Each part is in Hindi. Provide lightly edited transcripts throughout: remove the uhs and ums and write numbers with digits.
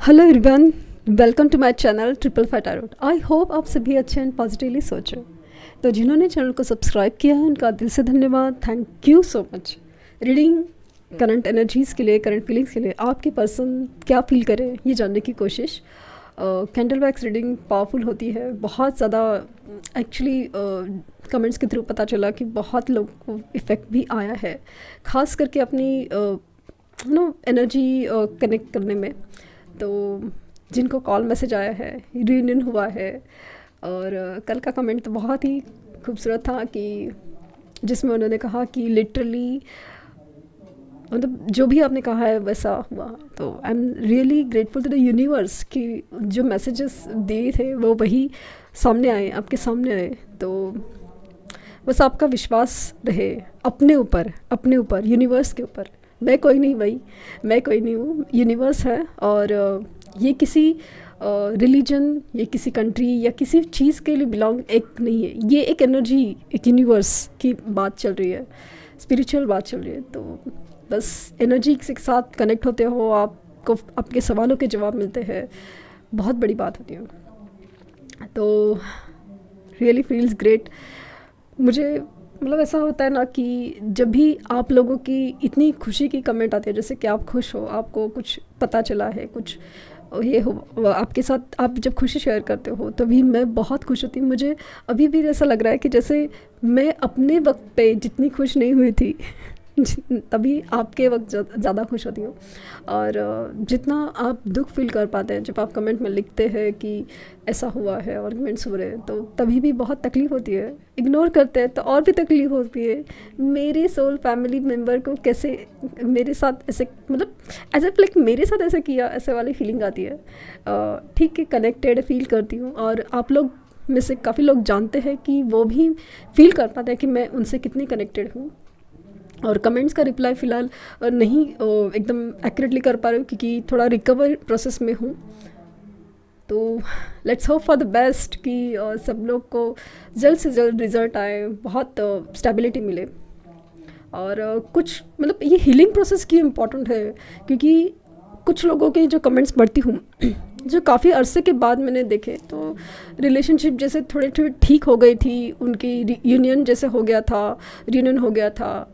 Hello everyone, welcome to my channel triple five tarot. I hope आप सभी अच्छे एंड पॉजिटिवली सोच रहे हो। तो जिन्होंने चैनल को सब्सक्राइब किया है उनका दिल से धन्यवाद। Thank you so much. Reading current energies के लिए, करंट फीलिंग्स के लिए आपके पर्सन क्या फील करे ये जानने की कोशिश। कैंडल वैक्स रीडिंग पावरफुल होती है बहुत ज़्यादा। एक्चुअली कमेंट्स के थ्रू पता चला कि बहुत लोगों को इफ़ेक्ट भी आया है, ख़ास करके अपनी एनर्जी कनेक्ट करने में। तो जिनको कॉल मैसेज आया है, रीयूनियन हुआ है, और कल का कमेंट तो बहुत ही खूबसूरत था कि जिसमें उन्होंने कहा कि लिटरली मतलब जो भी आपने कहा है वैसा हुआ। तो I am really grateful to the universe कि जो मैसेजेस दिए थे वो वही सामने आए, आपके सामने आए। तो बस आपका विश्वास रहे अपने ऊपर यूनिवर्स के ऊपर। मैं कोई नहीं भाई, मैं कोई नहीं हूँ, यूनिवर्स है। और ये किसी रिलीजन या किसी कंट्री या किसी चीज़ के लिए बिलोंग एक नहीं है। ये एक एनर्जी, एक यूनिवर्स की बात चल रही है, स्पिरिचुअल बात चल रही है। तो बस एनर्जी के साथ कनेक्ट होते हो, आपको आपके सवालों के जवाब मिलते हैं, बहुत बड़ी बात होती है। तो रियली फील्स ग्रेट। मुझे मतलब ऐसा होता है ना कि जब भी आप लोगों की इतनी खुशी की कमेंट आती है, जैसे कि आप खुश हो, आपको कुछ पता चला है, कुछ ये हो आपके साथ, आप जब खुशी शेयर करते हो तभी मैं बहुत खुश होती हूँ। मुझे अभी भी ऐसा लग रहा है कि जैसे मैं अपने वक्त पे जितनी खुश नहीं हुई थी तभी आपके वक्त ज़्यादा खुश होती हूँ। और जितना आप दुख फील कर पाते हैं जब आप कमेंट में लिखते हैं कि ऐसा हुआ है, आर्गुमेंट्स हो रहे हैं, तो तभी भी बहुत तकलीफ़ होती है। इग्नोर करते हैं तो और भी तकलीफ़ होती है। मेरे सोल फैमिली मेम्बर को कैसे मेरे साथ ऐसे, मतलब एज ए लाइक मेरे साथ ऐसे किया, ऐसे वाली फीलिंग आती है। ठीक है, कनेक्टेड फील करती हूँ। और आप लोग में से काफ़ी लोग जानते हैं कि वो भी फील कर पाते हैं कि मैं उनसे कितनी कनेक्टेड हूँ। और कमेंट्स का रिप्लाई फ़िलहाल नहीं एकदम एक्यूरेटली कर पा रही हूँ क्योंकि थोड़ा रिकवर प्रोसेस में हूँ। तो let's hope for the best कि सब लोग को जल्द से जल्द रिज़ल्ट आए, बहुत स्टेबिलिटी मिले। और कुछ मतलब ये हीलिंग प्रोसेस की इम्पॉर्टेंट है क्योंकि कुछ लोगों के जो कमेंट्स पढ़ती हूँ जो काफ़ी अरसे के बाद मैंने देखे, तो रिलेशनशिप जैसे थोड़े थोड़े ठीक हो गई थी, उनकी यूनियन जैसे हो गया था, रीयूनियन हो गया था,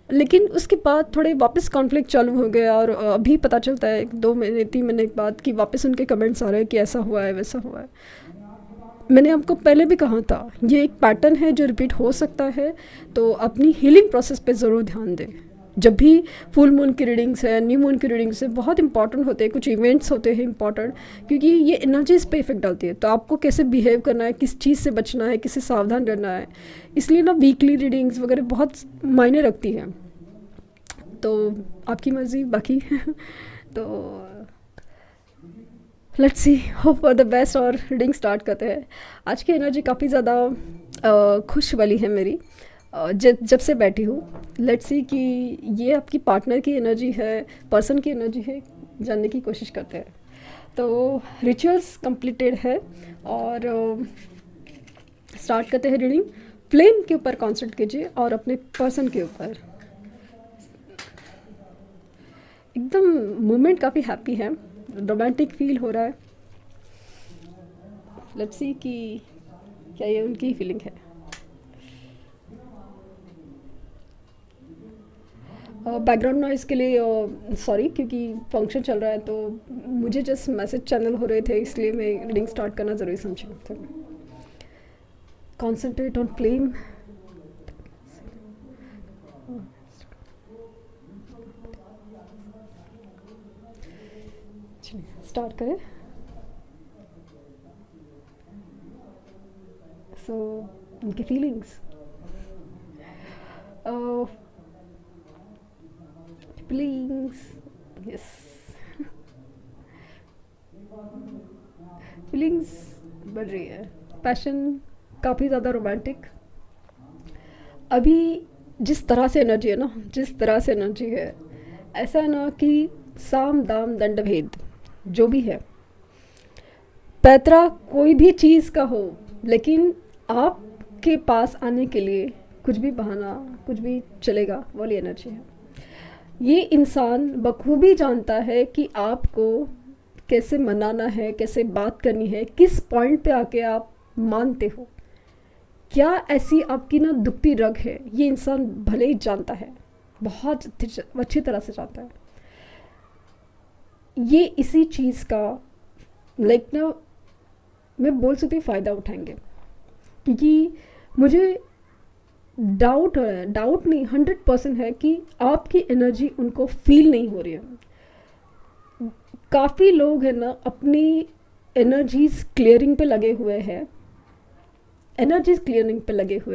लेकिन उसके बाद थोड़े वापस कॉन्फ्लिक्ट चालू हो गया। और अभी पता चलता है 2 महीने 3 महीने के बाद कि वापस उनके कमेंट्स आ रहे हैं कि ऐसा हुआ है, वैसा हुआ है। मैंने आपको पहले भी कहा था ये एक पैटर्न है जो रिपीट हो सकता है। तो अपनी हीलिंग प्रोसेस पे ज़रूर ध्यान दें। जब भी फुल मून की रीडिंग्स है, न्यू मून की रीडिंग्स है, बहुत इंपॉर्टेंट होते हैं। कुछ इवेंट्स होते हैं इंपॉर्टेंट क्योंकि ये एनर्जीज पे इफेक्ट डालती है। तो आपको कैसे बिहेव करना है, किस चीज़ से बचना है, किससे सावधान रहना है, इसलिए ना वीकली रीडिंग्स वगैरह बहुत मायने रखती हैं। तो आपकी मर्ज़ी बाकी तो let's see, hope for the best और रीडिंग स्टार्ट करते हैं। आज की एनर्जी काफ़ी ज़्यादा खुश वाली है मेरी जब से बैठी हूँ। लेट्स सी कि ये आपकी पार्टनर की एनर्जी है, पर्सन की एनर्जी है, जानने की कोशिश करते हैं। तो रिचुअल्स कंप्लीटेड है और स्टार्ट करते हैं रीडिंग। फ्लेम के ऊपर कॉन्सेंट्रेट कीजिए और अपने पर्सन के ऊपर। एकदम मोमेंट काफ़ी हैप्पी है, रोमांटिक फील हो रहा है। लेट्स सी कि क्या ये उनकी फीलिंग है। बैकग्राउंड नॉइज़ के लिए सॉरी, क्योंकि फंक्शन चल रहा है तो मुझे जस्ट मैसेज चैनल हो रहे थे, इसलिए मैं रीडिंग स्टार्ट करना ज़रूरी समझी। Concentrate on flame. स्टार्ट करें। सो उनकी फीलिंग्स, फीलिंग्स, यस, फीलिंग्स बढ़ रही है। पैशन काफ़ी ज़्यादा रोमांटिक। अभी जिस तरह से एनर्जी है ना, जिस तरह से एनर्जी है, ऐसा है ना कि साम दाम दंड भेद जो भी है, पैतरा कोई भी चीज़ का हो, लेकिन आपके पास आने के लिए कुछ भी बहाना, कुछ भी चलेगा, वाली एनर्जी है। ये इंसान बखूबी जानता है कि आपको कैसे मनाना है, कैसे बात करनी है, किस पॉइंट पे आके आप मानते हो, क्या ऐसी आपकी ना दुखती रग है, ये इंसान भले ही जानता है, बहुत अच्छी तरह से जानता है। ये इसी चीज़ का लाइक ना मैं बोल सकती हूँ फ़ायदा उठाएंगे, क्योंकि मुझे डाउट नहीं 100% है कि आपकी एनर्जी उनको फील नहीं हो रही है। काफ़ी लोग हैं ना अपनी एनर्जीज क्लियरिंग पे लगे हुए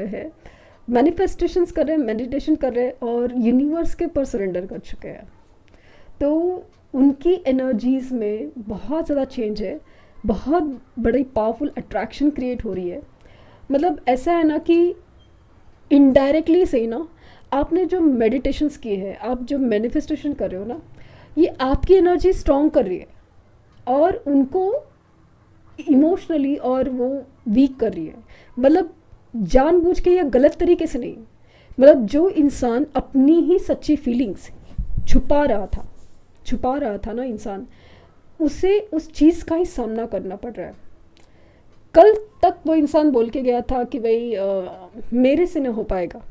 हैं, मैनिफेस्टेशंस कर रहे हैं, मेडिटेशन कर रहे हैं और यूनिवर्स के पर सरेंडर कर चुके हैं। तो उनकी एनर्जीज़ में बहुत ज़्यादा चेंज है, बहुत बड़ी पावरफुल अट्रैक्शन क्रिएट हो रही है। मतलब ऐसा है ना कि इनडायरेक्टली से ना आपने जो मेडिटेशंस किए हैं, आप जो मैनिफेस्टेशन कर रहे हो ना, ये आपकी एनर्जी स्ट्रॉन्ग कर रही है और उनको इमोशनली और वो वीक कर रही है। मतलब जानबूझ के या गलत तरीके से नहीं, मतलब जो इंसान अपनी ही सच्ची फीलिंग्स छुपा रहा था ना इंसान, उसे उस चीज़ का ही सामना करना पड़ रहा है। कल तक वो इंसान बोल के गया था कि भाई मेरे से नहीं हो पाएगा,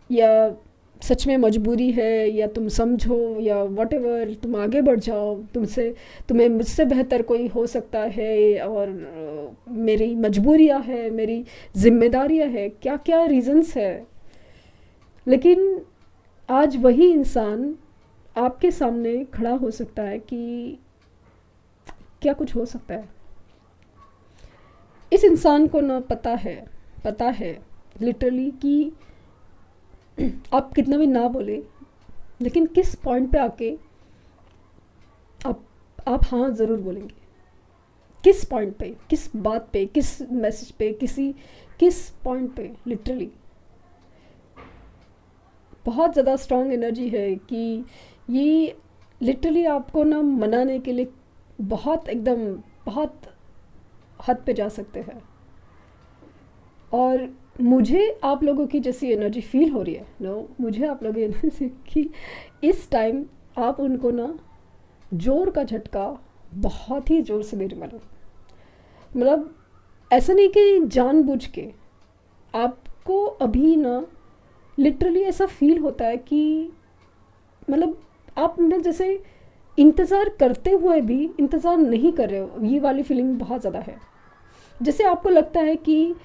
या सच में मजबूरी है, या तुम समझो, या व्हाटएवर, तुम आगे बढ़ जाओ, तुम्हें मुझसे बेहतर कोई हो सकता है, और मेरी मजबूरियां है, मेरी जिम्मेदारियां है, क्या क्या रीजंस है। लेकिन आज वही इंसान आपके सामने खड़ा हो सकता है कि क्या कुछ हो सकता है। इस इंसान को ना पता है लिटरली कि आप कितना भी ना बोले, लेकिन किस पॉइंट पे आके आप हाँ ज़रूर बोलेंगे। किस पॉइंट पे, किस बात पे, किस मैसेज पे, किस पॉइंट पे। लिटरली बहुत ज़्यादा स्ट्रॉन्ग एनर्जी है कि ये लिटरली आपको ना मनाने के लिए बहुत हद पे जा सकते हैं। और मुझे आप लोगों की जैसी एनर्जी फील हो रही है मुझे आप लोगों की एनर्जी की इस टाइम आप उनको ना जोर का झटका बहुत ही ज़ोर से दे रहे। मतलब ऐसा नहीं कि जानबूझ के, आपको अभी ना लिटरली ऐसा फील होता है कि मतलब आप ना जैसे इंतज़ार करते हुए भी इंतज़ार नहीं कर रहे हो, ये वाली फीलिंग बहुत ज़्यादा है। जैसे आपको लगता है कि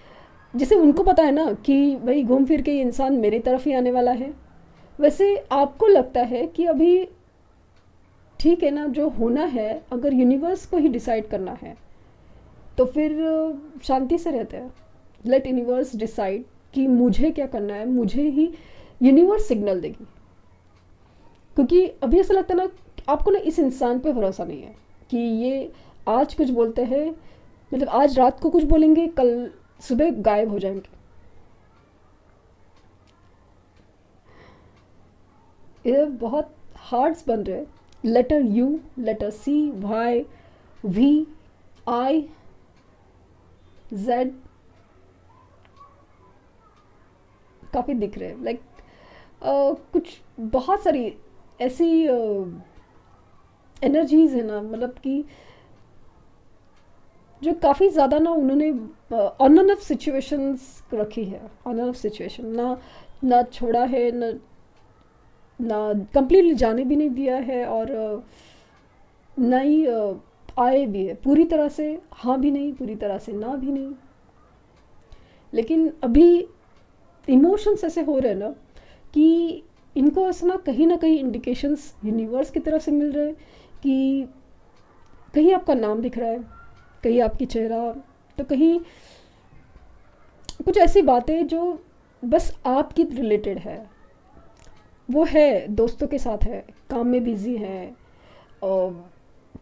जैसे उनको पता है ना कि भाई घूम फिर के ये इंसान मेरी तरफ ही आने वाला है, वैसे आपको लगता है कि अभी ठीक है ना, जो होना है अगर यूनिवर्स को ही डिसाइड करना है तो फिर शांति से रहते हैं। लेट यूनिवर्स डिसाइड कि मुझे क्या करना है, मुझे ही यूनिवर्स सिग्नल देगी। क्योंकि अभी ऐसा लगता है ना आपको ना इस इंसान पे भरोसा नहीं है कि ये आज कुछ बोलते हैं, मतलब आज रात को कुछ बोलेंगे, कल सुबह गायब हो जाएंगे। ये बहुत हार्ट्स बन रहे हैं, letter U, letter C, Y, V, I, Z, काफ़ी दिख रहे हैं। लाइक कुछ बहुत सारी ऐसी एनर्जीज है ना, मतलब कि जो काफ़ी ज़्यादा ना उन्होंने ऑन एंड ऑफ सिचुएशंस रखी है, ऑन एंड ऑफ सिचुएशन ना छोड़ा है, ना कंप्लीटली जाने भी नहीं दिया है, और ना ही आए भी है पूरी तरह से, हाँ भी नहीं, पूरी तरह से ना भी नहीं। लेकिन अभी इमोशंस ऐसे हो रहे हैं ना कि इनको ऐसा ना कहीं इंडिकेशंस यूनिवर्स की तरफ से मिल रहे हैं कि कहीं आपका नाम दिख रहा है, कहीं आपकी चेहरा, तो कहीं कुछ ऐसी बातें जो बस आपकी रिलेटेड है। वो है दोस्तों के साथ है, काम में बिजी है, और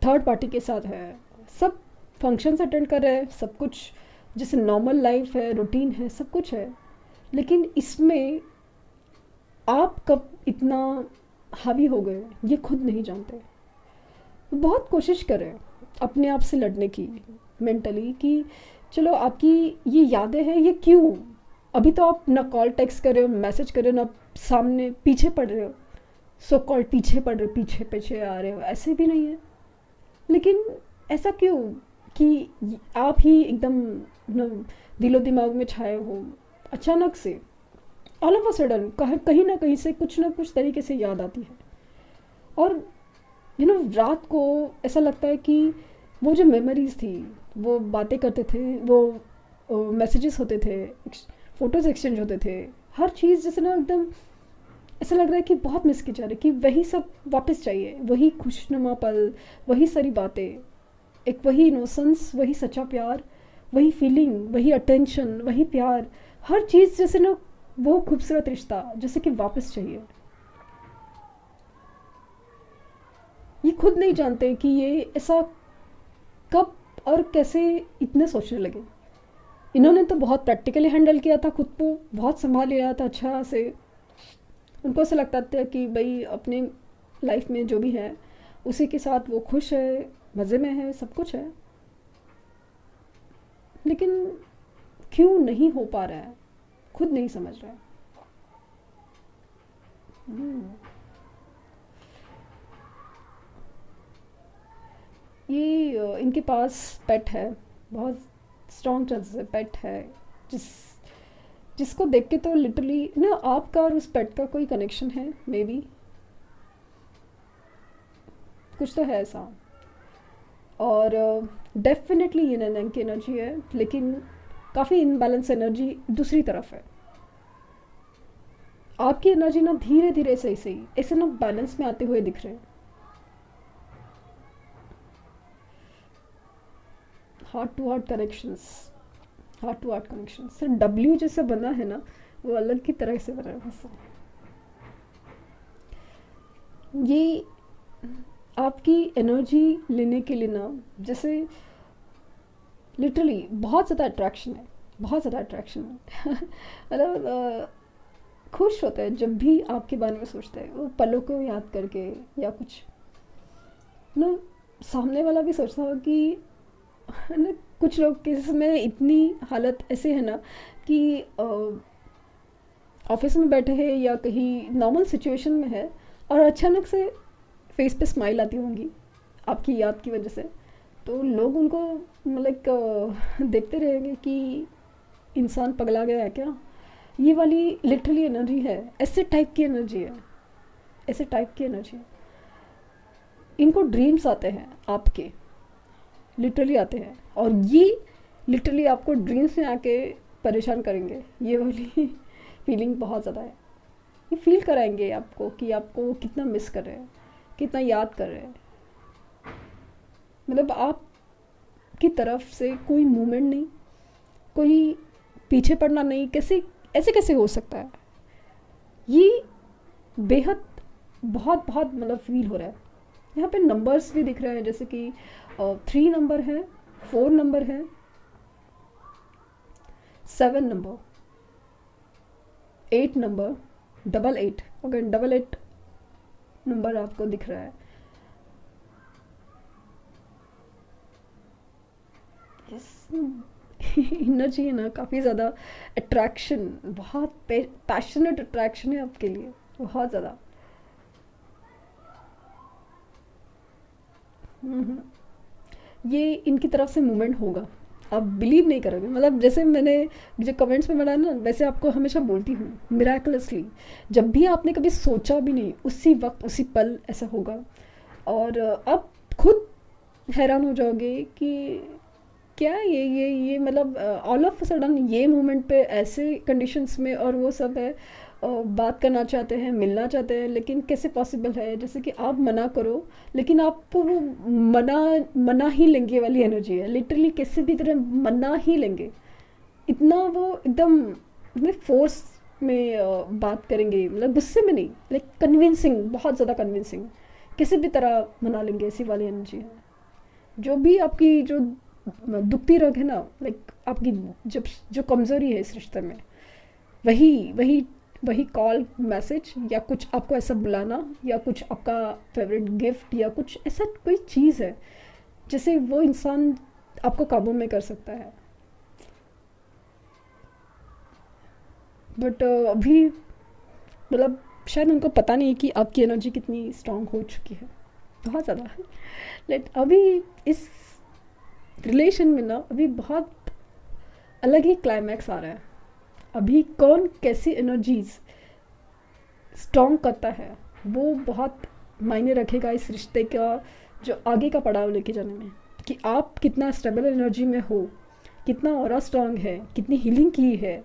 थर्ड पार्टी के साथ है, सब फंक्शंस अटेंड कर रहे हैं, सब कुछ जैसे नॉर्मल लाइफ है, रूटीन है, सब कुछ है। लेकिन इसमें आप कब इतना हावी हो गए ये खुद नहीं जानते। बहुत कोशिश करें अपने आप से लड़ने की मेंटली कि चलो आपकी ये यादें हैं, ये क्यों, अभी तो आप ना कॉल टेक्स्ट कर रहे हो, मैसेज कर रहे हो, ना सामने पीछे पड़ रहे हो, सो कॉल पीछे पड़ रहे हो, पीछे आ रहे हो, ऐसे भी नहीं है। लेकिन ऐसा क्यों कि आप ही एकदम दिलो दिमाग में छाए हो, अचानक से ऑल ऑफ अ सडन कहीं ना कहीं से कुछ ना कुछ तरीके से याद आती है। और रात को ऐसा लगता है कि वो जो मेमोरीज थी, वो बातें करते थे, वो मैसेजेस होते थे, फ़ोटोज़ एक्सचेंज होते थे, हर चीज़ जैसे ना एकदम ऐसा लग रहा है कि बहुत मिस की जा रही है, कि वही सब वापस चाहिए, वही खुशनुमा पल, वही सारी बातें, एक वही इनोसेंस, वही सच्चा प्यार, वही फीलिंग, वही अटेंशन, वही प्यार, हर चीज़ जैसे ना वो खूबसूरत रिश्ता जैसे कि वापस चाहिए। ये खुद नहीं जानते कि ये ऐसा कब और कैसे इतने सोचने लगे। इन्होंने तो बहुत प्रैक्टिकली हैंडल किया था खुद को, बहुत संभाल लिया था अच्छा से। उनको ऐसा लगता था कि भाई अपने लाइफ में जो भी है उसी के साथ वो खुश है, मज़े में है, सब कुछ है। लेकिन क्यों नहीं हो पा रहा है, खुद नहीं समझ रहा है। ये इनके पास पेट है, बहुत स्ट्रॉन्ग चांसेस है पेट है, जिसको देख के तो लिटरली ना आपका और उस पेट का कोई कनेक्शन है, मे बी कुछ तो है ऐसा। और डेफिनेटली ये नैन की एनर्जी है, लेकिन काफ़ी इनबैलेंस एनर्जी दूसरी तरफ है। आपकी एनर्जी ना धीरे धीरे सही सही ऐसे ना बैलेंस में आते हुए दिख रहे हैं। Heart to heart connections, heart to heart connection sir, W जैसे बना है ना, वो अलग की तरह से बना है बस। ये आपकी एनर्जी लेने के लिए ना जैसे लिटरली बहुत ज़्यादा अट्रैक्शन है, बहुत ज़्यादा अट्रैक्शन है। मतलब खुश होते हैं जब भी आपके बारे में सोचते हैं, वो पलों को याद करके या कुछ ना। सामने वाला भी सोचता हो कि ना, कुछ लोग केसेस में इतनी हालत ऐसे है ना कि ऑफिस में बैठे हैं या कहीं नॉर्मल सिचुएशन में है और अचानक से फेस पे स्माइल आती होंगी आपकी याद की वजह से, तो लोग उनको मतलब देखते रहेंगे कि इंसान पगला गया है क्या। ये वाली लिटरली एनर्जी है, ऐसे टाइप की एनर्जी है, ऐसे टाइप की एनर्जी है। इनको ड्रीम्स आते हैं आपके, लिटरली आते हैं, और ये लिटरली आपको ड्रीम्स में आके परेशान करेंगे। ये वाली फीलिंग बहुत ज़्यादा है। ये फील कराएंगे आपको कि आपको कितना मिस कर रहे हैं, कितना याद कर रहे हैं। मतलब आपकी तरफ से कोई मूवमेंट नहीं, कोई पीछे पड़ना नहीं, कैसे ऐसे कैसे हो सकता है। ये बेहद बहुत बहुत मतलब फील हो रहा है। यहाँ पे नंबर्स भी दिख रहे हैं, जैसे कि 3 नंबर है, 4 नंबर है, 7 नंबर, 8 नंबर, 88, अगर 88 नंबर आपको दिख रहा है। एनर्जी है ना काफ़ी ज़्यादा, अट्रैक्शन, बहुत पैशनेट अट्रैक्शन है आपके लिए, बहुत ज़्यादा। ये इनकी तरफ से मूवमेंट होगा, आप बिलीव नहीं करोगे। मतलब जैसे मैंने जो कमेंट्स में बनाया ना, वैसे आपको हमेशा बोलती हूँ, मिराकुलसली जब भी आपने कभी सोचा भी नहीं, उसी वक्त उसी पल ऐसा होगा। और आप खुद हैरान हो जाओगे कि क्या ये मतलब ऑल ऑफ सडन ये मोमेंट पे ऐसे कंडीशंस में, और वो सब है, बात करना चाहते हैं, मिलना चाहते हैं, लेकिन कैसे पॉसिबल है। जैसे कि आप मना करो, लेकिन आपको वो मना मना ही लेंगे वाली एनर्जी है, लिटरली कैसे भी तरह मना ही लेंगे। इतना वो एकदम फोर्स में बात करेंगे, मतलब गुस्से में नहीं, लाइक कन्विंसिंग, बहुत ज़्यादा कन्विंसिंग, किसी भी तरह मना लेंगे, ऐसी वाली एनर्जी है। जो भी आपकी जो दुखती रग है ना, लाइक आपकी जब जो कमज़ोरी है इस रिश्ते में, वही वही वही कॉल, मैसेज, या कुछ आपको ऐसा बुलाना, या कुछ आपका फेवरेट गिफ्ट, या कुछ ऐसा कोई चीज़ है जिसे वो इंसान आपको काबू में कर सकता है। बट अभी मतलब शायद उनको पता नहीं कि आपकी एनर्जी कितनी स्ट्रांग हो चुकी है। बहुत ज़्यादा। लेट अभी इस रिलेशन में ना अभी बहुत अलग ही क्लाइमैक्स आ रहा है। अभी कौन कैसी एनर्जीज स्ट्रॉन्ग करता है वो बहुत मायने रखेगा इस रिश्ते का जो आगे का पड़ाव लेके जाने में, कि आप कितना स्टेबल एनर्जी में हो, कितना ऑरा स्ट्रॉन्ग है, कितनी हीलिंग की है,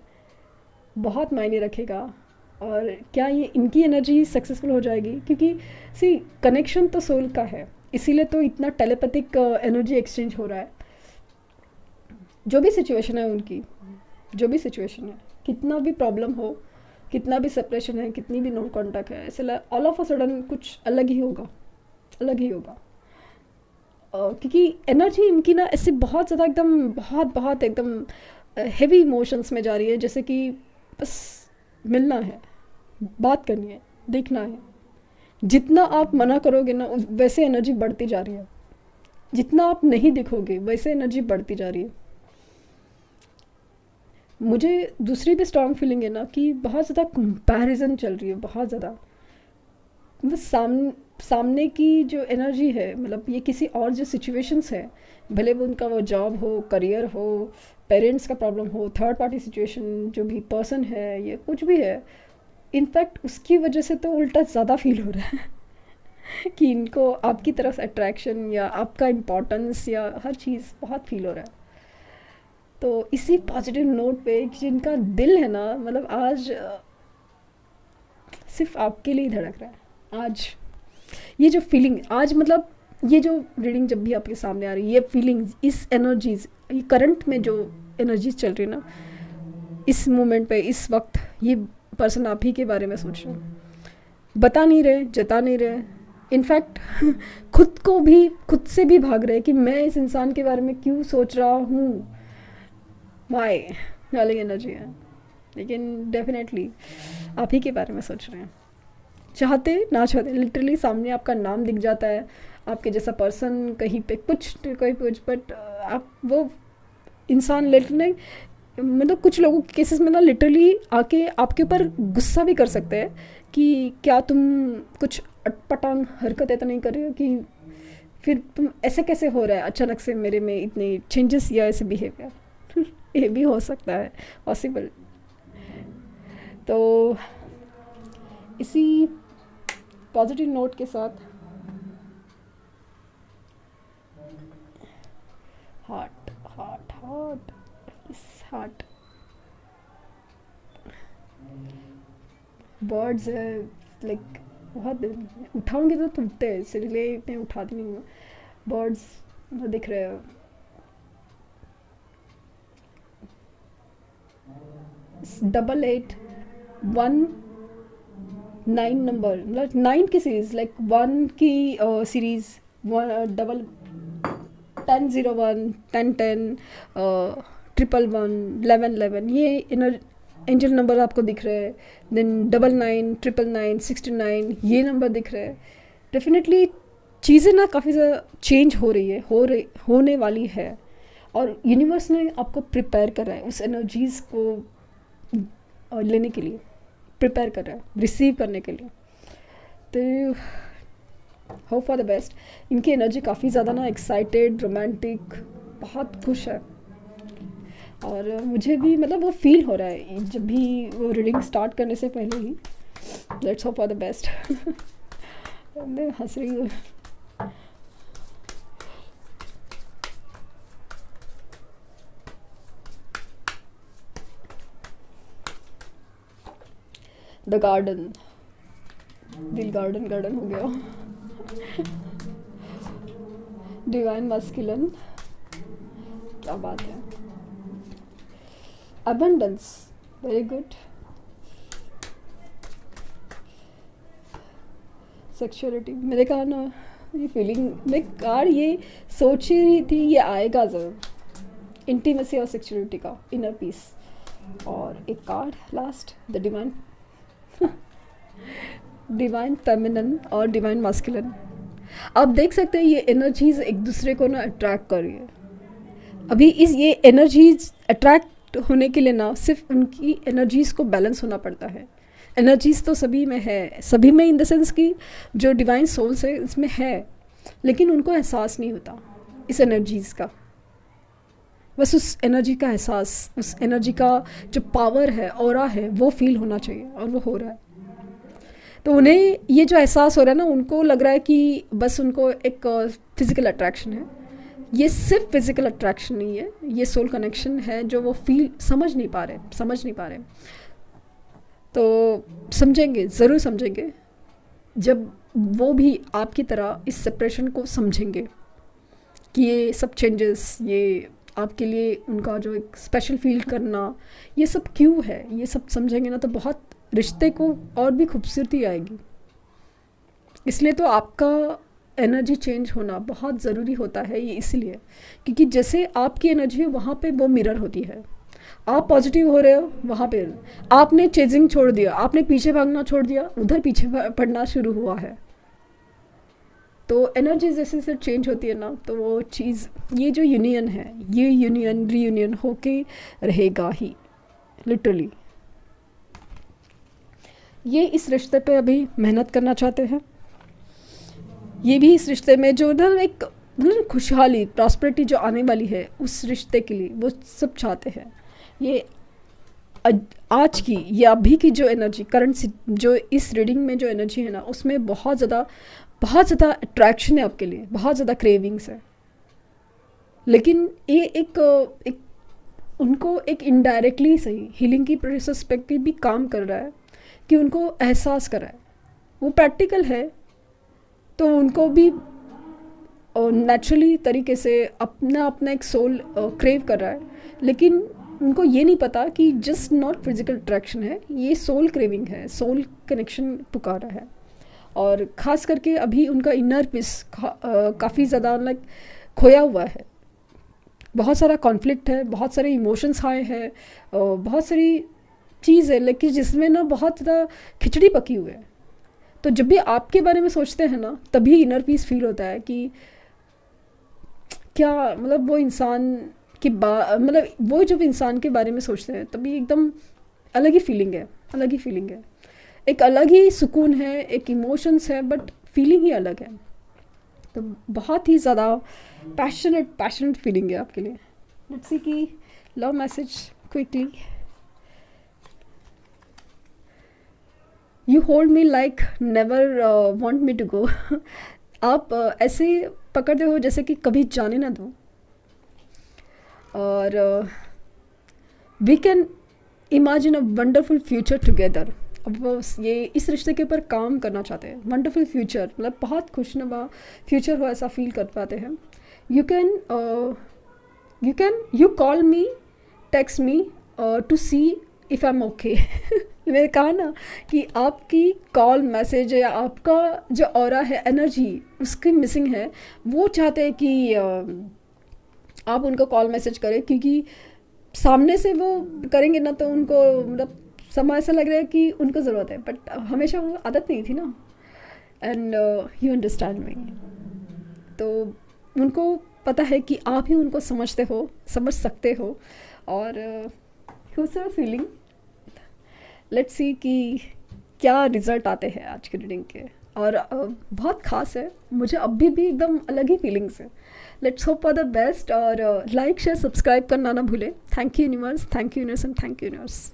बहुत मायने रखेगा। और क्या ये इनकी एनर्जी सक्सेसफुल हो जाएगी, क्योंकि सी कनेक्शन तो सोल का है, इसीलिए तो इतना टेलीपैथिक एनर्जी एक्सचेंज हो रहा है। जो भी सिचुएशन है उनकी, जो भी सिचुएशन है, कितना भी प्रॉब्लम हो, कितना भी सेपरेशन है, कितनी भी नो कॉन्टैक्ट है, ऐसे ऑल ऑफ अ सडन कुछ अलग ही होगा, अलग ही होगा। क्योंकि एनर्जी इनकी ना ऐसे बहुत ज़्यादा एकदम बहुत बहुत एकदम हेवी इमोशंस में जा रही है, जैसे कि बस मिलना है, बात करनी है, देखना है। जितना आप मना करोगे ना वैसे एनर्जी बढ़ती जा रही है, जितना आप नहीं दिखोगे वैसे एनर्जी बढ़ती जा रही है। मुझे दूसरी भी स्ट्रॉन्ग फीलिंग है ना कि बहुत ज़्यादा कंपैरिजन चल रही है, बहुत ज़्यादा। मतलब सामने की जो एनर्जी है, मतलब ये किसी और जो सिचुएशंस है, भले वो उनका वो जॉब हो, करियर हो, पेरेंट्स का प्रॉब्लम हो, थर्ड पार्टी सिचुएशन, जो भी पर्सन है, ये कुछ भी है, इनफैक्ट उसकी वजह से तो उल्टा ज़्यादा फील हो रहा है कि इनको आपकी तरफ अट्रैक्शन या आपका इम्पोर्टेंस या हर चीज़ बहुत फील हो रहा है। तो इसी पॉजिटिव नोट पे जिनका दिल है ना, मतलब आज सिर्फ आपके लिए ही धड़क रहा है। आज ये जो फीलिंग, आज मतलब ये जो रीडिंग जब भी आपके सामने आ रही है, ये फीलिंग्स, इस एनर्जीज, ये करंट में जो एनर्जीज चल रही है ना, इस मोमेंट पे, इस वक्त, ये पर्सन आप ही के बारे में सोच रहे हैं, बता नहीं रहे, जता नहीं रहे, इनफैक्ट खुद से भी भाग रहे हैं कि मैं इस इंसान के बारे में क्यों सोच रहा हूँ। वाई अलग एनर्जी है, लेकिन डेफिनेटली आप ही के बारे में सोच रहे हैं, चाहते ना चाहते। लिटरली सामने आपका नाम दिख जाता है, आपके जैसा पर्सन कहीं पे कुछ कोई कुछ, बट आप वो इंसान लिटरली, मतलब कुछ लोगों के केसेस में ना लिटरली आके आपके ऊपर गुस्सा भी कर सकते हैं कि क्या तुम कुछ अटपटांग हरकतें तो नहीं कर रहे हो, कि फिर तुम ऐसे कैसे हो रहा है अचानक से मेरे में इतने चेंजेस या ऐसे बिहेवियर ये भी हो सकता है पॉसिबल। तो इसी पॉजिटिव नोट के साथ हार्ट हार्ट हार्ट इस हार्ट बर्ड्स है, लाइक बहुत उठाऊंगी तो टूटते हैं, इसलिए मैं उठाती नहीं हूँ। बर्ड्स दिख रहे हैं, 8819 नंबर, मतलब 9 की सीरीज, लाइक 1 की सीरीज, 1001 1010 111 1111, ये एंजल नंबर आपको दिख रहे हैं। देन 99 999 69 ये नंबर दिख रहे हैं। डेफिनेटली चीज़ें ना काफ़ी ज़्यादा चेंज हो रही है, होने वाली है, और यूनिवर्स ने आपको प्रिपेयर कर रहा है उस एनर्जीज़ को लेने के लिए, प्रिपेयर कर रहा है रिसीव करने के लिए। तो होप फॉर द बेस्ट। इनकी एनर्जी काफ़ी ज़्यादा ना एक्साइटेड, रोमांटिक, बहुत खुश है, और मुझे भी मतलब वो फील हो रहा है जब भी वो रीडिंग स्टार्ट करने से पहले ही। Let's hope for the best. मैं हंस रही हूँ। द गार्डन, दिल गार्डन गार्डन हो गया। डिवाइन मस्कुलिन, क्या बात है। Abundance, very good. सेक्सुअलिटी, मैंने कहा ना ये फीलिंग, मैं कार्ड ये सोच ही रही थी ये आएगा ज़रूर, इंटीमेसी और सेक्सुअलिटी का इनर पीस। और एक card last, the divine, divine feminine और डिवाइन मास्कुलिन। आप देख सकते हैं ये एनर्जीज एक दूसरे को ना अट्रैक्ट कर रही है। अभी ये एनर्जीज अट्रैक्ट होने के लिए ना सिर्फ उनकी एनर्जीज को बैलेंस होना पड़ता है। एनर्जीज तो सभी में है, सभी में इन द सेंस कि जो डिवाइन सोल्स है इसमें है, लेकिन उनको एहसास नहीं होता इस एनर्जीज़ का। बस उस एनर्जी का एहसास, उस एनर्जी का जो पावर है, ऑरा है, वो फील होना चाहिए, और वो हो रहा है। तो उन्हें ये जो एहसास हो रहा है ना, उनको लग रहा है कि बस उनको एक फिज़िकल अट्रैक्शन है। ये सिर्फ फिज़िकल अट्रैक्शन नहीं है, ये सोल कनेक्शन है जो वो फील समझ नहीं पा रहे। तो समझेंगे, ज़रूर समझेंगे जब वो भी आपकी तरह इस सेपरेशन को समझेंगे कि ये सब चेंजेस, ये आपके लिए उनका जो एक स्पेशल फील करना, ये सब क्यों है, ये सब समझेंगे ना, तो बहुत रिश्ते को और भी खूबसूरती आएगी। इसलिए तो आपका एनर्जी चेंज होना बहुत ज़रूरी होता है, ये इसलिए क्योंकि जैसे आपकी एनर्जी है वहाँ पे वो मिरर होती है। आप पॉजिटिव हो रहे हो, वहाँ पे आपने चेजिंग छोड़ दिया, आपने पीछे भागना छोड़ दिया, उधर पीछे पड़ना शुरू हुआ है। तो एनर्जी जैसे जैसे चेंज होती है ना, तो वो चीज़, ये जो यूनियन है, ये यूनियन रीयूनियन होके रहेगा ही, लिटरली। ये इस रिश्ते पे अभी मेहनत करना चाहते हैं, ये भी इस रिश्ते में जो ना एक खुशहाली, प्रॉस्पेरिटी जो आने वाली है उस रिश्ते के लिए वो सब चाहते हैं। ये आज की, ये अभी की जो एनर्जी, करंट जो इस रीडिंग में जो एनर्जी है ना, उसमें बहुत ज़्यादा अट्रैक्शन है आपके लिए, बहुत ज़्यादा क्रेविंग्स है। लेकिन ये एक उनको एक इनडायरेक्टली सही हीलिंग की प्रोसेस पे भी काम कर रहा है कि उनको एहसास कर रहा है, वो प्रैक्टिकल है। तो उनको भी नेचुरली तरीके से अपना एक सोल क्रेव कर रहा है, लेकिन उनको ये नहीं पता कि जस्ट नॉट फिजिकल अट्रैक्शन है, ये सोल क्रेविंग है, सोल कनेक्शन पुकारा है। और ख़ास करके अभी उनका इनर पीस काफ़ी ज़्यादा लाइक खोया हुआ है, बहुत सारा कॉन्फ्लिक्ट है, बहुत सारे इमोशंस हाई है, बहुत सारी चीज़ है, लेकिन जिसमें ना बहुत ज़्यादा खिचड़ी पकी हुई है। तो जब भी आपके बारे में सोचते हैं ना, तभी इनर पीस फील होता है कि क्या मतलब वो इंसान की मतलब वो जब इंसान के बारे में सोचते हैं तभी एकदम अलग ही फीलिंग है, एक अलग ही सुकून है, एक इमोशंस है, बट फीलिंग ही अलग है। तो बहुत ही ज़्यादा पैशनेट फीलिंग है आपके लिए। लेट्स सी कि love message quickly. You hold me like never want me to go. आप ऐसे पकड़ते हो जैसे कि कभी जाने ना दो। और we can imagine a wonderful future together. अब वो ये इस रिश्ते के ऊपर काम करना चाहते हैं, वंडरफुल फ्यूचर, मतलब बहुत खुशनुमा फ्यूचर हो, ऐसा फील कर पाते हैं। You call me, text me to see if I am okay. मैंने कहा ना कि आपकी कॉल, मैसेज या आपका जो ऑरा है, एनर्जी उसकी मिसिंग है। वो चाहते हैं कि आप उनको कॉल मैसेज करें, क्योंकि सामने से वो करेंगे ना तो उनको मतलब समय ऐसा लग रहा है कि उनको ज़रूरत है, बट हमेशा वो आदत नहीं थी ना। And you understand me. तो उनको पता है कि आप ही उनको समझ सकते हो। और who's your feeling? Let's see कि क्या रिज़ल्ट आते हैं आज के रीडिंग के। और बहुत ख़ास है, मुझे अभी भी एकदम अलग ही फीलिंग्स है। Let's hope for the best. और लाइक शेयर सब्सक्राइब करना ना भूलें। Thank you universe, thank you universe and thank you universe.